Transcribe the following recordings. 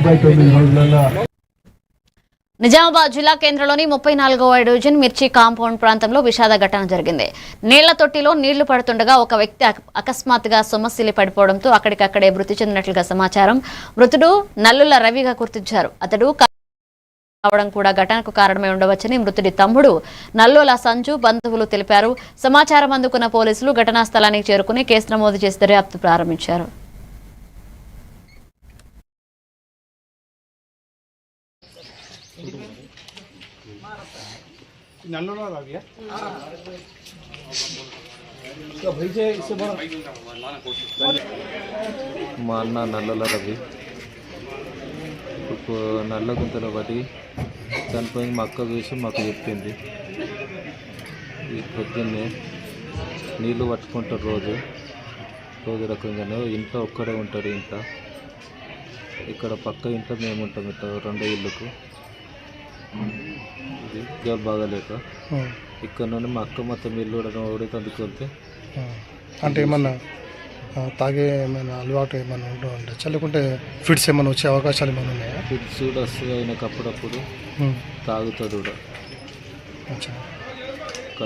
79 రోజులలో నిజామాబాద్ జిల్లా కేంద్రంలోని 34వ డివిజన్ మిర్చి కాంపౌండ్ ప్రాంతంలో విషాద ఘటన జరిగింది. నీళ్ల తొట్టిలో నీళ్లు పడుతుండగా ఒక వ్యక్తి అకస్మాత్తుగా సొమ్మసిల్లి పడిపోవడంతో అక్కడికక్కడే మృతి చెందినట్లుగా సమాచారం. మృతుడు నల్లుల రవిగా గుర్తించారు. అతడు కావడం కూడా ఘటనకు కారణమై ఉండవచ్చని మృతుడి తమ్ముడు నల్లుల సంజు బంధువులు తెలిపారు. సమాచారం అందుకున్న పోలీసులు ఘటనా స్థలానికి చేరుకుని కేసు నమోదు చేసి దర్యాప్తు ప్రారంభించారు. మా అన్న నల్లల రవి నల్ల గుంతలో పడి చనిపోయింది. మా అక్క చూసి మాకు చెప్పింది. ఈ పొద్దున్నే నీళ్ళు పట్టుకుంటారు రోజు రకంగానే. ఇంట్లో ఒక్కడే ఉంటాడు. ఇంట్లో ఇక్కడ పక్క ఇంట్లో మేము ఉంటాం. ఇట్లా 2 ఇళ్ళకు ఇది జాబ్ బాగాలేక ఇక్కడ నుండి మా అక్క మొత్తం ఇల్లు కూడా ఓడికి వెళ్తే అంటే ఏమన్నా తాగే ఏమైనా అలవాటు ఏమైనా ఉండొచ్చా, లేకుంటే ఫిట్స్ ఏమైనా వచ్చే అవకాశాలు ఏమైనా ఉన్నాయా? ఫిట్స్ కూడా వస్తుంది. ఆయనకు అప్పుడప్పుడు తాగుతాడు కూడా.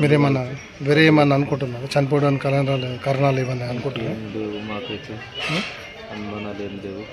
మీరేమన్నా వేరే ఏమన్నా అనుకుంటున్నారు? చనిపోవడానికి కారణాలు ఏమన్నా అనుకుంటున్నారు? మాకైతే అనుమానాలు ఏం లేవు.